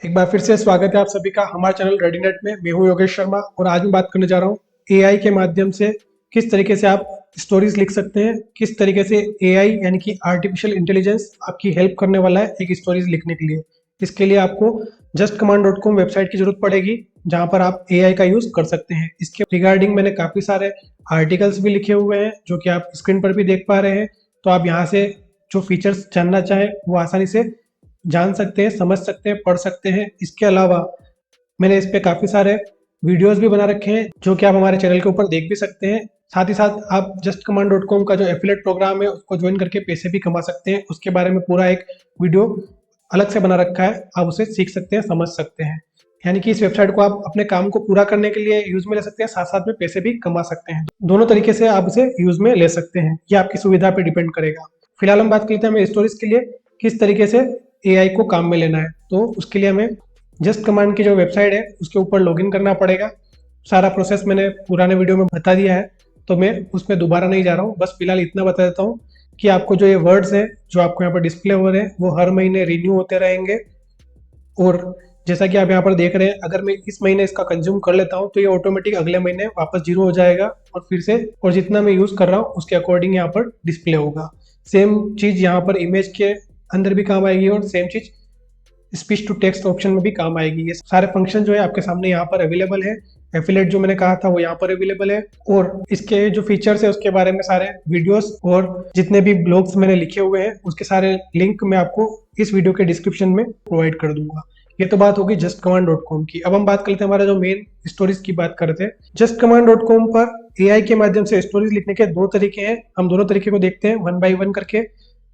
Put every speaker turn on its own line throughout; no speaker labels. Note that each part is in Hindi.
एक बार फिर से स्वागत है आप सभी का हमारे चैनल रेडीनेट में। मैं हूं योगेश शर्मा और आज मैं बात करने जा रहा हूं एआई के माध्यम से किस तरीके से आप स्टोरीज लिख सकते हैं, किस तरीके से एआई यानी कि आर्टिफिशियल इंटेलिजेंस आपकी हेल्प करने वाला है एक स्टोरीज लिखने के लिए। इसके लिए आपको justcommand.com वेबसाइट की जरूरत पड़ेगी जहां पर आप एआई का यूज कर सकते हैं। इसके रिगार्डिंग मैंने काफी सारे आर्टिकल्स भी लिखे हुए हैं जो कि आप स्क्रीन पर भी देख पा रहे हैं। तो आप यहाँ से जो फीचर्स जानना चाहें वो आसानी से जान सकते हैं, समझ सकते हैं, पढ़ सकते हैं। इसके अलावा मैंने इस पे काफ़ी सारे वीडियोस भी बना रखे हैं जो कि आप हमारे चैनल के ऊपर देख भी सकते हैं। साथ ही साथ आप justcommand.com का जो एफिलिएट प्रोग्राम है उसको ज्वाइन करके पैसे भी कमा सकते हैं। उसके बारे में पूरा एक वीडियो अलग से बना रखा है, आप उसे सीख सकते हैं, समझ सकते हैं। यानी कि इस वेबसाइट को आप अपने काम को पूरा करने के लिए यूज में ले सकते हैं, साथ साथ में पैसे भी कमा सकते हैं। दोनों तरीके से आप इसे यूज में ले सकते हैं, ये आपकी सुविधा पे डिपेंड करेगा। फिलहाल हम बात करते हैं हमें स्टोरेज के लिए किस तरीके से एआई को काम में लेना है। तो उसके लिए हमें जस्ट कमांड की जो वेबसाइट है उसके ऊपर लॉगिन करना पड़ेगा। सारा प्रोसेस मैंने पुराने वीडियो में बता दिया है तो मैं उसमें दोबारा नहीं जा रहा हूँ। बस फिलहाल इतना बता देता हूँ कि आपको जो ये वर्ड्स है जो आपको यहाँ पर डिस्प्ले हो रहे हैं वो हर महीने रिन्यू होते रहेंगे। और जैसा कि आप यहाँ पर देख रहे हैं, अगर मैं इस महीने इसका कंज्यूम कर लेता हूँ तो ये ऑटोमेटिक अगले महीने वापस 0 हो जाएगा और फिर से और जितना मैं यूज कर रहा हूँ उसके अकॉर्डिंग यहाँ पर डिस्प्ले होगा। सेम चीज यहाँ पर इमेज के अंदर भी काम आएगी और सेम चीज स्पीच टू टेक्स्ट ऑप्शन में भी काम आएगी। ये सारे फंक्शन जो है आपके सामने यहाँ पर अवेलेबल है। एफिलेट जो मैंने कहा था वो यहाँ पर अवेलेबल है और इसके जो फीचर्स है उसके बारे में सारे वीडियोस और जितने भी ब्लॉग्स मैंने लिखे हुए हैं उसके सारे लिंक मैं आपको इस वीडियो के डिस्क्रिप्शन में प्रोवाइड कर दूंगा। ये तो बात होगी justcommand.com की। अब हम बात करते हैं हमारा जो मेन स्टोरीज की बात करते हैं। justcommand.com पर एआई के माध्यम से स्टोरीज लिखने के दो तरीके हैं, हम दोनों तरीके को देखते हैं वन बाय वन करके।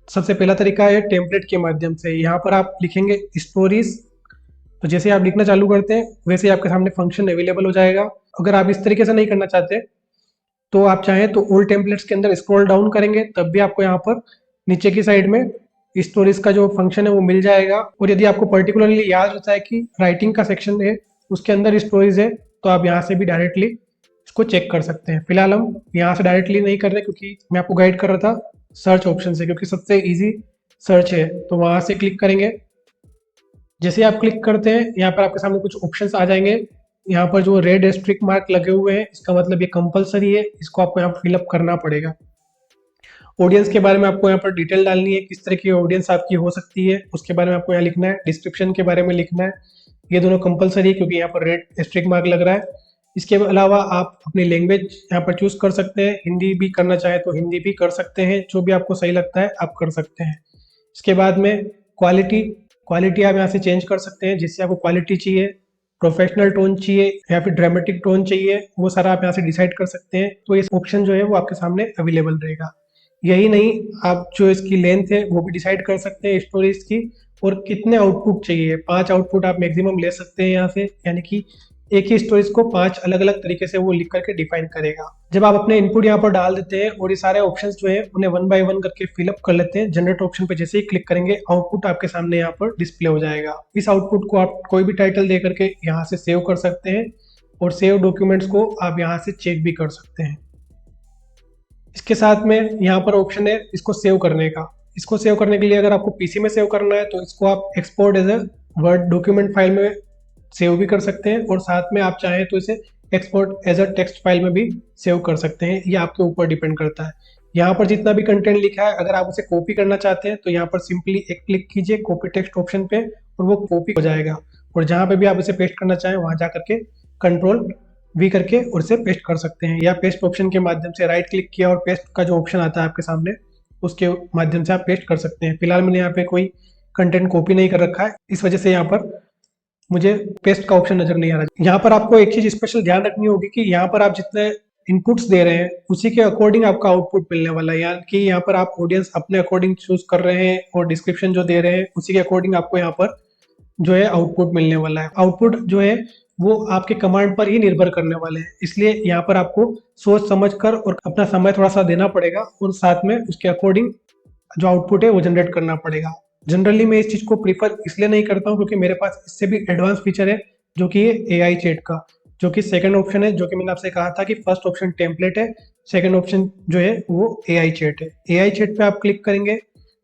सबसे पहला तरीका है टेम्पलेट के माध्यम से। यहाँ पर आप लिखेंगे स्टोरीज, तो जैसे आप लिखना चालू करते हैं वैसे आपके सामने फंक्शन अवेलेबल हो जाएगा। अगर आप इस तरीके से नहीं करना चाहते तो आप चाहें तो ओल्ड टेम्पलेट्स के अंदर स्क्रॉल डाउन करेंगे तब भी आपको यहाँ पर नीचे की साइड में स्टोरीज का जो फंक्शन है वो मिल जाएगा। और यदि आपको पर्टिकुलरली याद होता है कि राइटिंग का सेक्शन है उसके अंदर स्टोरीज है तो आप यहाँ से भी डायरेक्टली इसको चेक कर सकते हैं। फिलहाल हम यहाँ से डायरेक्टली नहीं कर रहे क्योंकि मैं आपको गाइड कर रहा था सर्च ऑप्शन से, क्योंकि सबसे इजी सर्च है। तो वहां से क्लिक करेंगे। जैसे आप क्लिक करते हैं यहाँ पर आपके सामने कुछ ऑप्शंस आ जाएंगे। यहाँ पर जो रेड एस्ट्रिक मार्क लगे हुए हैं इसका मतलब ये कंपलसरी है, इसको आपको यहाँ फिलअप करना पड़ेगा। ऑडियंस के बारे में आपको यहाँ पर डिटेल डालनी है, किस तरह की ऑडियंस आपकी हो सकती है उसके बारे में आपको यहाँ लिखना है। डिस्क्रिप्शन के बारे में लिखना है। ये दोनों कंपलसरी है क्योंकि यहाँ पर रेड एस्ट्रिक मार्क लग रहा है। इसके अलावा आप अपनी लैंग्वेज यहाँ पर चूज कर सकते हैं, हिंदी भी करना चाहे तो हिंदी भी कर सकते हैं, जो भी आपको सही लगता है आप कर सकते हैं। इसके बाद में क्वालिटी आप यहाँ से चेंज कर सकते हैं, जिससे आपको क्वालिटी चाहिए, प्रोफेशनल टोन चाहिए या फिर ड्रामेटिक टोन चाहिए, वो सारा आप यहाँ से डिसाइड कर सकते हैं। तो ये ऑप्शन जो है वो आपके सामने अवेलेबल रहेगा। यही नहीं, आप जो इसकी लेंथ है वो भी डिसाइड कर सकते हैं स्टोरीज की, और कितने आउटपुट चाहिए। 5 आउटपुट आप मैक्सिमम ले सकते हैं यहाँ से, यानी कि एक ही स्टोरेज को 5 अलग अलग तरीके से वो लिख करके डिफाइन करेगा। जब आप अपने इनपुट यहाँ पर डाल देते हैं और ये सारे ऑप्शंस जो है उन्हें वन बाय वन करके फिलअप कर लेते हैं, जनरेट ऑप्शन पे जैसे ही क्लिक करेंगे आउटपुट आपके सामने यहाँ पर डिस्प्ले हो जाएगा। इस आउटपुट को आप कोई भी टाइटल दे करके यहाँ से सेव कर सकते हैं और सेव डॉक्यूमेंट्स को आप यहाँ से चेक भी कर सकते हैं। इसके साथ में यहाँ पर ऑप्शन है इसको सेव करने का। इसको सेव करने के लिए अगर आपको पीसी में सेव करना है तो इसको आप export as a word document file में सेव भी कर सकते हैं, और साथ में आप चाहें तो इसे export as a text file में भी सेव कर सकते हैं। ये आपके ऊपर डिपेंड करता है। यहाँ पर जितना भी कंटेंट लिखा है अगर आप उसे कॉपी करना चाहते हैं तो यहाँ पर सिंपली एक क्लिक कीजिए कॉपी टेक्स्ट ऑप्शन पे और वो कॉपी हो जाएगा। और जहाँ पे भी आप इसे पेस्ट करना चाहें वहाँ जा करके कंट्रोल वी करके और इसे पेस्ट कर सकते हैं, या पेस्ट ऑप्शन के माध्यम से राइट क्लिक किया और पेस्ट का जो ऑप्शन आता है आपके सामने उसके माध्यम से आप पेस्ट कर सकते हैं। फिलहाल मैंने यहाँ पे कोई कंटेंट कॉपी नहीं कर रखा है, इस वजह से यहाँ पर मुझे पेस्ट का ऑप्शन नजर नहीं आ रहा। यहाँ पर आपको एक चीज स्पेशल ध्यान रखनी होगी कि यहाँ पर आप जितने इनपुट्स दे रहे हैं उसी के अकॉर्डिंग आपका आउटपुट मिलने वाला है। यानी कि यहाँ पर आप ऑडियंस अपने अकॉर्डिंग चूज कर रहे हैं और डिस्क्रिप्शन जो दे रहे हैं उसी के अकॉर्डिंग आपको यहाँ पर जो है आउटपुट मिलने वाला है। आउटपुट जो है वो आपके कमांड पर ही निर्भर करने वाले हैं, इसलिए यहाँ पर आपको सोच समझ कर और अपना समय थोड़ा सा देना पड़ेगा और साथ में उसके अकॉर्डिंग जो आउटपुट है वो जनरेट करना पड़ेगा। जनरली मैं इस चीज को प्रीफर इसलिए नहीं करता हूँ क्योंकि मेरे पास इससे भी एडवांस फीचर है जो कि एआई चैट का, जो कि सेकंड ऑप्शन है। जो कि मैंने आपसे कहा था कि फर्स्ट ऑप्शन टेम्पलेट है, सेकंड ऑप्शन जो है वो एआई चैट है। एआई चैट पे आप क्लिक करेंगे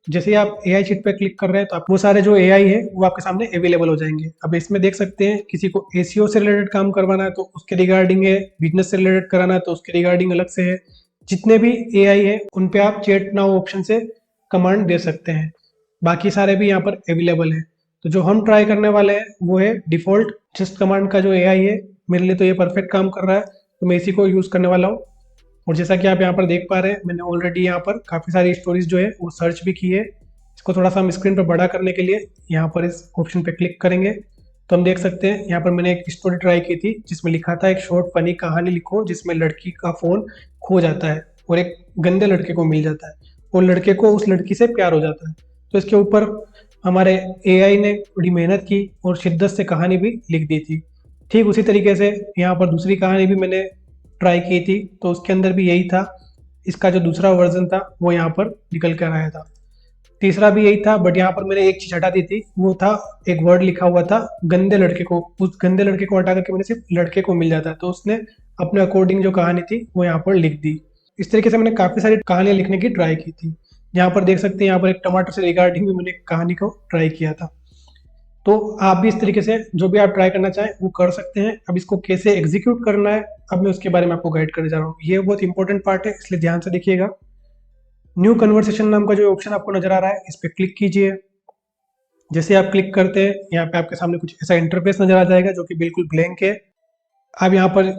जैसे ही आप एआई शीट पे क्लिक कर रहे हैं तो आप वो सारे जो एआई है वो आपके सामने अवेलेबल हो जाएंगे। अब इसमें देख सकते हैं किसी को एसीओ से रिलेटेड काम करवाना है तो उसके रिगार्डिंग है, बिजनेस से रिलेटेड कराना है तो उसके रिगार्डिंग अलग से है। जितने भी एआई है उन पे आप चैट नाउ ऑप्शन से कमांड दे सकते हैं, बाकी सारे भी यहाँ पर अवेलेबल है। तो जो हम ट्राई करने वाले हैं वो है डिफॉल्ट जस्ट कमांड का जो एआई है। मेरे लिए तो ये परफेक्ट काम कर रहा है तो मैं इसी को यूज़ करने वाला हूँ। और जैसा कि आप यहाँ पर देख पा रहे हैं मैंने ऑलरेडी यहाँ पर काफ़ी सारी स्टोरीज जो है वो सर्च भी की है। इसको थोड़ा सा हम स्क्रीन पर बड़ा करने के लिए यहाँ पर इस ऑप्शन पे क्लिक करेंगे तो हम देख सकते हैं यहाँ पर मैंने एक स्टोरी ट्राई की थी जिसमें लिखा था एक शॉर्ट फनी कहानी लिखो जिसमें लड़की का फ़ोन खो जाता है और एक गंदे लड़के को मिल जाता है और लड़के को उस लड़की से प्यार हो जाता है। तो इसके ऊपर हमारे एआई ने बड़ी मेहनत की और शिद्दत से कहानी भी लिख दी थी। ठीक उसी तरीके से यहाँ पर दूसरी कहानी भी मैंने ट्राई की थी तो उसके अंदर भी यही था। इसका जो दूसरा वर्जन था वो यहाँ पर निकल कर आया था। तीसरा भी यही था बट यहाँ पर मैंने एक चीज हटा दी थी, वो था एक वर्ड लिखा हुआ था गंदे लड़के को। उस गंदे लड़के को हटा करके मैंने सिर्फ लड़के को मिल जाता तो उसने अपने अकॉर्डिंग जो कहानी थी वो यहाँ पर लिख दी। इस तरीके से मैंने काफी सारी कहानियां लिखने की ट्राई की थी। यहाँ पर देख सकते हैं यहाँ पर एक टमाटर से रिगार्डिंग भी मैंने कहानी को ट्राई किया था। तो आप भी इस तरीके से जो भी आप ट्राई करना चाहें वो कर सकते हैं। अब इसको कैसे एग्जीक्यूट करना है अब मैं उसके बारे में आपको गाइड करने जा रहा हूँ। ये बहुत इंपॉर्टेंट पार्ट है इसलिए ध्यान से देखिएगा। न्यू कन्वर्सेशन नाम का जो ऑप्शन आपको नजर आ रहा है इस पर क्लिक कीजिए। जैसे आप क्लिक करते हैं यहाँ पे आपके सामने कुछ ऐसा इंटरफेस नजर आ जाएगा जो कि बिल्कुल ब्लैंक है। आप यहाँ पर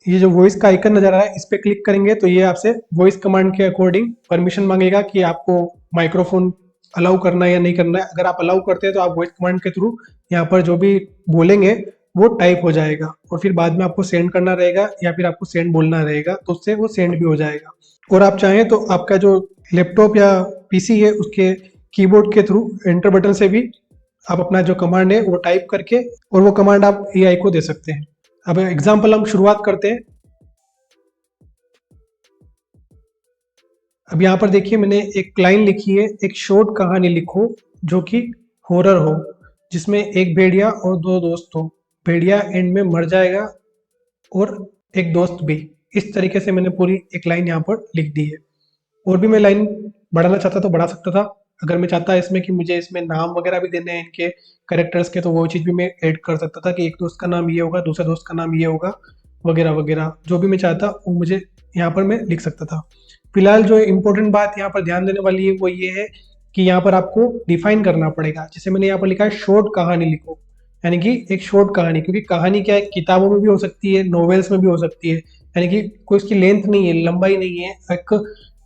ये जो वॉइस का आइकन नजर आ रहा है इस पर क्लिक करेंगे तो ये आपसे वॉइस कमांड के अकॉर्डिंग परमिशन मांगेगा कि आपको माइक्रोफोन अलाउ करना है या नहीं करना है। अगर आप अलाउ करते हैं तो आप वॉइस कमांड के थ्रू यहाँ पर जो भी बोलेंगे वो टाइप हो जाएगा और फिर बाद में आपको सेंड करना रहेगा या फिर आपको सेंड बोलना रहेगा तो उससे वो सेंड भी हो जाएगा। और आप चाहें तो आपका जो लैपटॉप या पीसी है उसके कीबोर्ड के थ्रू एंटर बटन से भी आप अपना जो कमांड है वो टाइप करके और वो कमांड आप एआई को दे सकते हैं। अब एग्जाम्पल हम शुरुआत करते हैं। अब यहाँ पर देखिए मैंने एक लाइन लिखी है, एक शॉर्ट कहानी लिखो जो कि हॉरर हो जिसमें एक भेड़िया और दो दोस्त हो, भेड़िया एंड में मर जाएगा और एक दोस्त भी। इस तरीके से मैंने पूरी एक लाइन यहाँ पर लिख दी है। और भी मैं लाइन बढ़ाना चाहता तो बढ़ा सकता था। अगर मैं चाहता इसमें कि मुझे इसमें नाम वगैरह भी देने हैं इनके कैरेक्टर्स के तो वो चीज़ भी मैं ऐड कर सकता था कि एक दोस्त का नाम ये होगा, दूसरे दोस्त का नाम ये होगा, वगैरह वगैरह। जो भी मैं चाहता वो मुझे यहाँ पर मैं लिख सकता था। फिलहाल जो इम्पोर्टेंट बात यहाँ पर ध्यान देने वाली है वो ये है कि यहाँ पर आपको डिफाइन करना पड़ेगा। जैसे मैंने यहाँ पर लिखा है शॉर्ट कहानी लिखो, यानी कि एक शॉर्ट कहानी, क्योंकि कहानी क्या है किताबों में भी हो सकती है, नॉवेल्स में भी हो सकती है, यानी कि कोई उसकी लेंथ नहीं है, लंबाई नहीं है, एक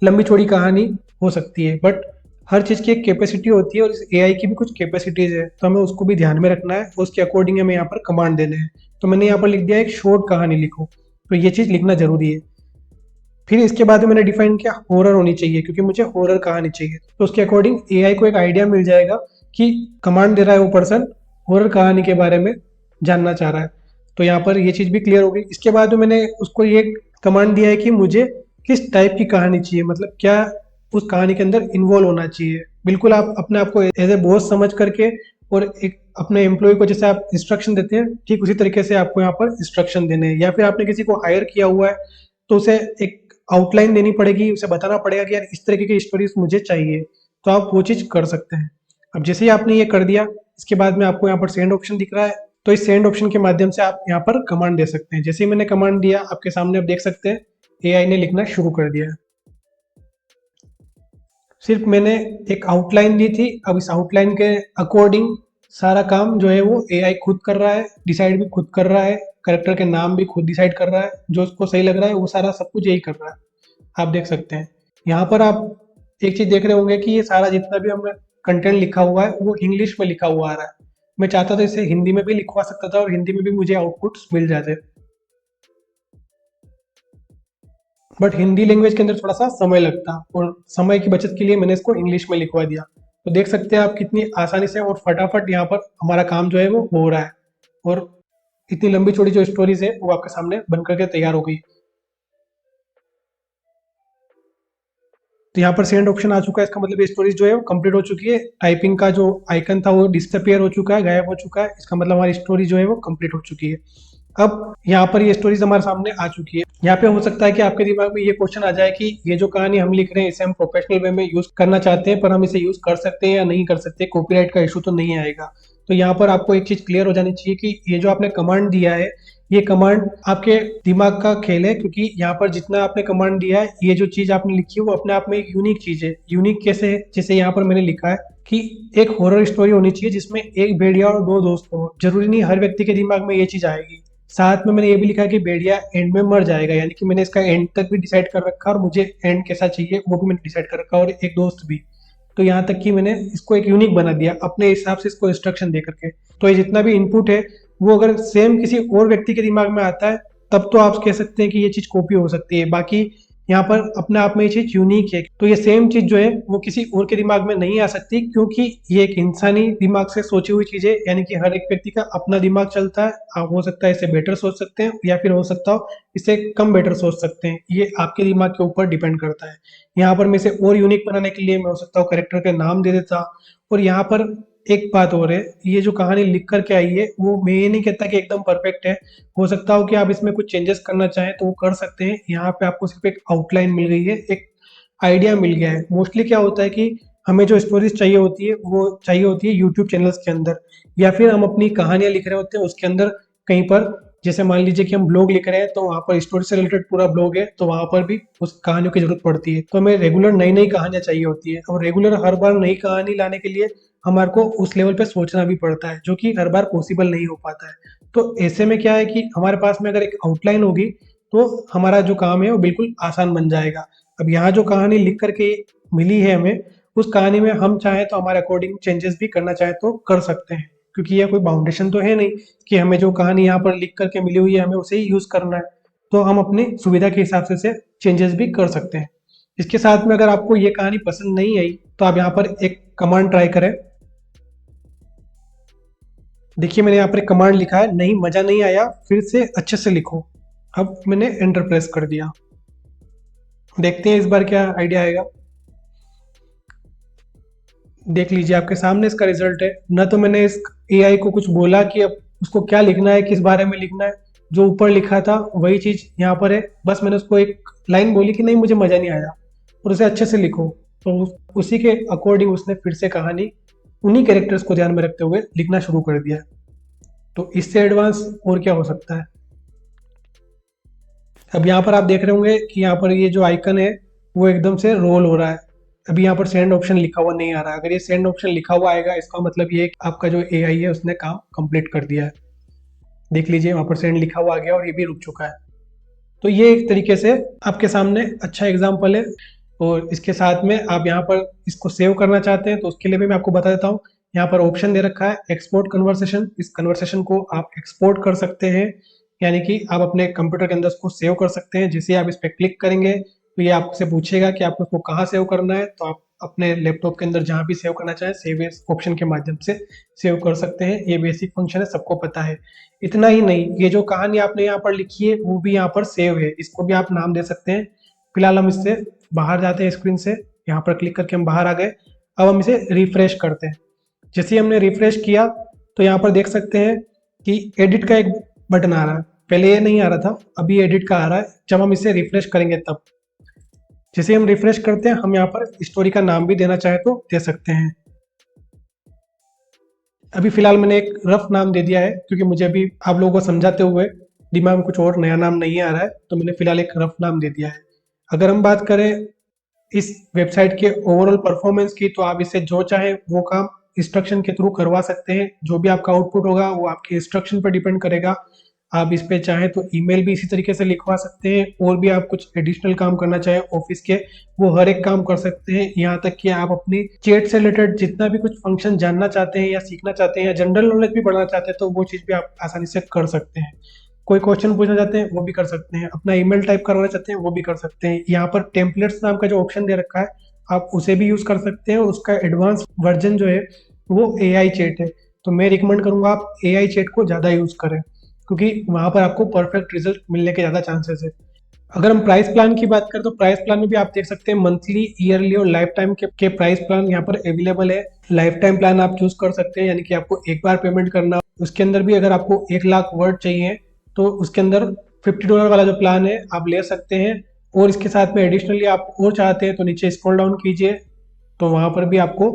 लंबी चौड़ी कहानी हो सकती है। बट हर चीज़ की एक कैपेसिटी होती है और इस एआई की भी कुछ कैपेसिटीज है तो हमें उसको भी ध्यान में रखना है, उसके अकॉर्डिंग हमें यहाँ पर कमांड देने हैं। तो मैंने यहाँ पर लिख दिया एक शॉर्ट कहानी लिखो, तो ये चीज़ लिखना जरूरी है। फिर इसके बाद में मैंने डिफाइन किया हॉरर होनी चाहिए क्योंकि मुझे हॉरर कहानी चाहिए। तो उसके अकॉर्डिंग एआई को एक आइडिया मिल जाएगा कि कमांड दे रहा है वो पर्सन हॉरर कहानी के बारे में जानना चाह रहा है। तो यहाँ पर ये चीज़ भी क्लियर हो गई। इसके बाद में मैंने उसको ये कमांड दिया है कि मुझे किस टाइप की कहानी चाहिए, मतलब क्या उस कहानी के अंदर इन्वॉल्व होना चाहिए। बिल्कुल आप अपने आप को एज ए बॉस समझ करके और एक अपने एम्प्लॉय को जैसे आप इंस्ट्रक्शन देते हैं ठीक उसी तरीके से आपको यहाँ पर इंस्ट्रक्शन देने हैं। या फिर आपने किसी को हायर किया हुआ है तो उसे एक आउटलाइन देनी पड़ेगी, उसे बताना पड़ेगा कि यार इस तरीके की स्टोरीज मुझे चाहिए, तो आप वो चीज़ कर सकते हैं। अब जैसे ही आपने ये कर दिया इसके बाद में आपको यहाँ पर सेंड ऑप्शन दिख रहा है तो इस सेंड ऑप्शन के माध्यम से आप यहाँ पर कमांड दे सकते हैं। जैसे ही मैंने कमांड दिया आपके सामने आप देख सकते हैं एआई ने लिखना शुरू कर दिया है। सिर्फ मैंने एक आउटलाइन दी थी, अब इस आउटलाइन के अकॉर्डिंग सारा काम जो है वो एआई खुद कर रहा है, डिसाइड भी खुद कर रहा है, करेक्टर के नाम भी खुद डिसाइड कर रहा है, जो उसको सही लग रहा है वो सारा सब कुछ यही कर रहा है। आप देख सकते हैं यहाँ पर आप एक चीज देख रहे होंगे कि ये सारा जितना भी हमने कंटेंट लिखा हुआ है वो इंग्लिश में लिखा हुआ आ रहा है। मैं चाहता था इसे हिंदी में भी लिखवा सकता था और हिंदी में भी मुझे आउटपुट्स मिल जाते, बट हिंदी लैंग्वेज के अंदर थोड़ा सा समय लगता और समय की बचत के लिए मैंने इसको इंग्लिश में लिखवा दिया। तो देख सकते हैं आप कितनी आसानी से और फटाफट यहाँ पर हमारा काम जो है वो हो रहा है और इतनी लंबी चौड़ी जो स्टोरीज है वो आपके सामने बन करके तैयार हो गई। तो यहाँ पर सेंड ऑप्शन आ चुका है, इसका मतलब ये स्टोरेज जो है वो कंप्लीट हो चुकी है। टाइपिंग का जो आइकन था वो डिसअपियर हो चुका है, गायब हो चुका है। इसका मतलब हमारी स्टोरी जो है वो कंप्लीट हो चुकी है। अब यहाँ पर ये स्टोरीज हमारे सामने आ चुकी है। यहाँ पे हो सकता है कि आपके दिमाग में ये क्वेश्चन आ जाए कि ये जो कहानी हम लिख रहे हैं इसे हम प्रोफेशनल वे में यूज करना चाहते हैं, पर हम इसे यूज कर सकते हैं या नहीं कर सकते, कॉपीराइट का इशू तो नहीं आएगा। तो यहाँ पर आपको एक चीज क्लियर हो जानी चाहिए कि ये जो आपने कमांड दिया है, ये कमांड आपके दिमाग का खेल है, क्योंकि यहाँ पर जितना आपने कमांड दिया है, ये जो चीज आपने लिखी है वो अपने आप में एक यूनिक चीज है। यूनिक कैसे है? जैसे यहाँ पर मैंने लिखा है कि एक हॉरर स्टोरी होनी चाहिए जिसमें एक भेड़िया और दो दोस्त हो। जरूरी नहीं हर व्यक्ति के दिमाग में ये चीज आएगी। साथ में मैंने ये भी लिखा है कि भेड़िया एंड में मर जाएगा, यानी कि मैंने इसका एंड तक भी डिसाइड कर रखा है और मुझे एंड कैसा चाहिए वो भी मैंने डिसाइड कर रखा है, और एक दोस्त भी। तो यहाँ तक कि मैंने इसको एक यूनिक बना दिया अपने हिसाब से इसको इंस्ट्रक्शन दे करके। तो ये जितना भी इनपुट है वो अगर सेम किसी और व्यक्ति के दिमाग में आता है तब तो आप कह सकते हैं कि ये चीज कॉपी हो सकती है। बाकी यहाँ पर अपने आप में ये चीज यूनिक है। तो ये सेम चीज जो है वो किसी और के दिमाग में नहीं आ सकती, क्योंकि ये एक इंसानी दिमाग से सोची हुई चीज है, यानी कि हर एक व्यक्ति का अपना दिमाग चलता है। आप हो सकता है इसे बेटर सोच सकते हैं या फिर हो सकता हो इसे कम बेटर सोच सकते हैं, ये आपके दिमाग के ऊपर डिपेंड करता है। यहाँ पर मैं इसे और यूनिक बनाने के लिए मैं हो सकता हूँ करेक्टर के नाम दे देता। और यहाँ पर एक बात और है, ये जो कहानी लिख करके आई है वो मैं ये नहीं कहता कि एकदम परफेक्ट है। हो सकता हो कि आप इसमें कुछ चेंजेस करना चाहें तो वो कर सकते हैं। यहाँ पे आपको सिर्फ एक आउटलाइन मिल गई है, एक आइडिया मिल गया है। मोस्टली क्या होता है कि हमें जो स्टोरीज चाहिए होती है वो चाहिए होती है यूट्यूब चैनल्स के अंदर, या फिर हम अपनी कहानियां लिख रहे होते हैं उसके अंदर कहीं पर। जैसे मान लीजिए कि हम ब्लॉग लिख रहे हैं तो वहाँ पर स्टोरी से रिलेटेड पूरा ब्लॉग है, तो वहाँ पर भी उस कहानियों की जरूरत पड़ती है। तो हमें रेगुलर नई नई कहानियां चाहिए होती है, और रेगुलर हर बार नई कहानी लाने के लिए हमारे को उस लेवल पे सोचना भी पड़ता है, जो कि हर बार पॉसिबल नहीं हो पाता है। तो ऐसे में क्या है कि हमारे पास में अगर एक आउटलाइन होगी तो हमारा जो काम है वो बिल्कुल आसान बन जाएगा। अब यहाँ जो कहानी लिख करके मिली है हमें, उस कहानी में हम चाहें तो हमारे अकॉर्डिंग चेंजेस भी करना चाहें तो कर सकते हैं, क्योंकि यह कोई बाउंडेशन तो है नहीं कि हमें जो कहानी यहाँ पर लिख करके मिली हुई है हमें उसे ही यूज करना है। तो हम अपनी सुविधा के हिसाब से चेंजेस भी कर सकते हैं। इसके साथ में अगर आपको ये कहानी पसंद नहीं आई तो आप यहाँ पर एक कमांड ट्राई करें। देखिए मैंने यहाँ पर एक कमांड लिखा है, नहीं मजा नहीं आया फिर से अच्छे से लिखो। अब मैंने एंटर प्रेस कर दिया। देखते हैं इस बार क्या आइडिया आएगा। देख लीजिए आपके सामने इसका रिजल्ट है। ना तो मैंने इस एआई को कुछ बोला कि अब उसको क्या लिखना है, किस बारे में लिखना है, जो ऊपर लिखा था वही चीज यहाँ पर है। बस मैंने उसको एक लाइन बोली कि नहीं मुझे मजा नहीं आया और उसे अच्छे से लिखो, तो उसी के अकॉर्डिंग उसने फिर से कहानी उन्हीं कैरेक्टर्स को ध्यान में रखते हुए लिखना शुरू कर दिया। तो इससे एडवांस और क्या हो सकता है। अब यहाँ पर आप देख रहे होंगे कि यहाँ पर ये जो आइकन है वो एकदम से रोल हो रहा है। अभी यहाँ पर सेंड ऑप्शन लिखा हुआ नहीं आ रहा। अगर ये सेंड ऑप्शन लिखा हुआ आएगा इसका मतलब ये है कि आपका जो एआई है उसने काम कंप्लीट कर दिया है। देख लीजिए वहाँ पर सेंड लिखा हुआ आ गया और ये भी रुक चुका है। तो ये एक तरीके से आपके सामने अच्छा एग्जाम्पल है। और इसके साथ में आप यहाँ पर इसको सेव करना चाहते हैं तो उसके लिए भी मैं आपको बता देता हूँ। यहाँ पर ऑप्शन दे रखा है एक्सपोर्ट कन्वर्सेशन। इस कन्वर्सेशन को आप एक्सपोर्ट कर सकते हैं, यानी कि आप अपने कंप्यूटर के अंदर उसको सेव कर सकते हैं। जैसे आप इस पर क्लिक करेंगे तो ये आपसे पूछेगा कि आपको इसको कहाँ सेव करना है, तो आप अपने लैपटॉप के अंदर जहाँ भी सेव करना चाहें सेव एज ऑप्शन के माध्यम से सेव कर सकते हैं। ये बेसिक फंक्शन है, सबको पता है। इतना ही नहीं, ये जो कहानी आपने यहाँ पर लिखी है वो भी यहाँ पर सेव है, इसको भी आप नाम दे सकते हैं। फिलहाल हम इससे बाहर जाते हैं स्क्रीन से। यहाँ पर क्लिक करके हम बाहर आ गए। अब हम इसे रिफ्रेश करते हैं। जैसे ही हमने रिफ्रेश किया तो यहाँ पर देख सकते हैं कि एडिट का एक बटन आ रहा है। पहले ये नहीं आ रहा था, अभी एडिट का आ रहा है। जब हम इसे रिफ्रेश करेंगे तब, जैसे हम रिफ्रेश करते हैं हम यहाँ पर स्टोरी का नाम भी देना चाहे तो दे सकते हैं। अभी फिलहाल मैंने एक रफ नाम दे दिया है, क्योंकि मुझे अभी आप लोगों को समझाते हुए दिमाग में कुछ और नया नाम नहीं आ रहा है, तो मैंने फिलहाल एक रफ नाम दे दिया है। अगर हम बात करें इस वेबसाइट के ओवरऑल परफॉर्मेंस की, तो आप इसे जो चाहे वो काम इंस्ट्रक्शन के थ्रू करवा सकते हैं। जो भी आपका आउटपुट होगा वो आपके इंस्ट्रक्शन पर डिपेंड करेगा। आप इस पे चाहें तो ईमेल भी इसी तरीके से लिखवा सकते हैं, और भी आप कुछ एडिशनल काम करना चाहें ऑफिस के, वो हर एक काम कर सकते हैं। यहाँ तक कि आप अपनी चैट से रिलेटेड जितना भी कुछ फंक्शन जानना चाहते हैं या सीखना चाहते हैं या जनरल नॉलेज भी बढ़ाना चाहते हैं तो वो चीज़ भी आप आसानी से कर सकते हैं। कोई क्वेश्चन पूछना चाहते हैं वो भी कर सकते हैं, अपना ईमेल टाइप करवाना चाहते हैं वो भी कर सकते हैं। यहाँ पर टेम्पलेट्स नाम का जो ऑप्शन दे रखा है आप उसे भी यूज कर सकते हैं, और उसका एडवांस वर्जन जो है वो एआई चैट है। तो मैं रिकमेंड करूंगा आप एआई चैट को ज़्यादा यूज करें, क्योंकि वहां पर आपको परफेक्ट रिजल्ट मिलने के ज़्यादा चांसेस है। अगर हम प्राइस प्लान की बात करें तो प्राइस प्लान में भी आप देख सकते हैं मंथली, ईयरली और लाइफ टाइम के प्राइस प्लान यहाँ पर अवेलेबल है। लाइफ टाइम प्लान आप चूज कर सकते हैं, यानी कि आपको एक बार पेमेंट करना। उसके अंदर भी अगर आपको 1 लाख वर्ड चाहिए तो उसके अंदर $50 वाला जो प्लान है आप ले सकते हैं। और इसके साथ में एडिशनली आप और चाहते हैं तो नीचे स्क्रॉल डाउन कीजिए, तो वहाँ पर भी आपको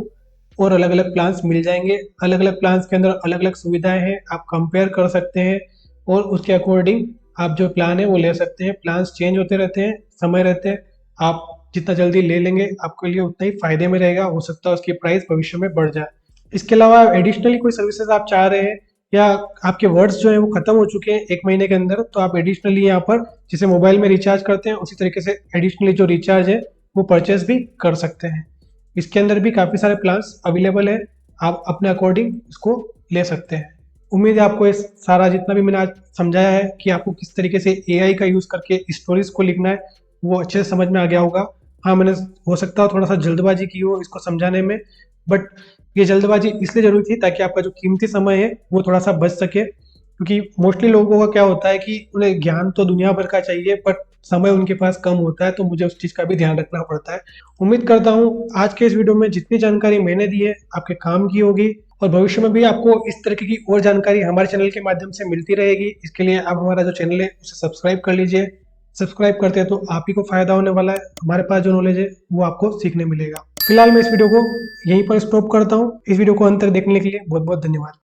और अलग अलग प्लान्स मिल जाएंगे। अलग अलग प्लान्स के अंदर अलग अलग सुविधाएं हैं, आप कंपेयर कर सकते हैं और उसके अकॉर्डिंग आप जो प्लान है वो ले सकते हैं। प्लान्स चेंज होते रहते हैं, समय रहते हैं, आप जितना जल्दी ले लेंगे आपके लिए उतना ही फायदे में रहेगा। हो सकता है उसकी प्राइस भविष्य में बढ़ जाए। इसके अलावा एडिशनली कोई सर्विसेज आप चाह रहे हैं या आपके वर्ड्स जो है वो खत्म हो चुके हैं 1 महीने के अंदर, तो आप एडिशनली यहाँ पर जैसे मोबाइल में रिचार्ज करते हैं उसी तरीके से एडिशनली जो रिचार्ज है वो परचेज भी कर सकते हैं। इसके अंदर भी काफ़ी सारे प्लान्स अवेलेबल है, आप अपने अकॉर्डिंग इसको ले सकते हैं। उम्मीद है आपको इस सारा जितना भी मैंने आज समझाया है कि आपको किस तरीके से एआई का यूज़ करके स्टोरीज को लिखना है वो अच्छे से समझ में आ गया होगा। हाँ, मैंने हो सकता है थोड़ा सा जल्दबाजी की हो इसको समझाने में, बट ये जल्दबाजी इसलिए जरूरी थी ताकि आपका जो कीमती समय है वो थोड़ा सा बच सके। क्योंकि मोस्टली लोगों का क्या होता है कि उन्हें ज्ञान तो दुनिया भर का चाहिए बट समय उनके पास कम होता है, तो मुझे उस चीज़ का भी ध्यान रखना पड़ता है। उम्मीद करता हूँ आज के इस वीडियो में जितनी जानकारी मैंने दी है आपके काम की होगी और भविष्य में भी आपको इस तरीके की और जानकारी हमारे चैनल के माध्यम से मिलती रहेगी। इसके लिए आप हमारा जो चैनल है उसे सब्सक्राइब कर लीजिए। सब्सक्राइब करते हैं तो आप ही को फायदा होने वाला है, हमारे पास जो नॉलेज है वो आपको सीखने मिलेगा। फिलहाल मैं इस वीडियो को यहीं पर स्टॉप करता हूँ। इस वीडियो को अंत तक देखने के लिए बहुत बहुत धन्यवाद।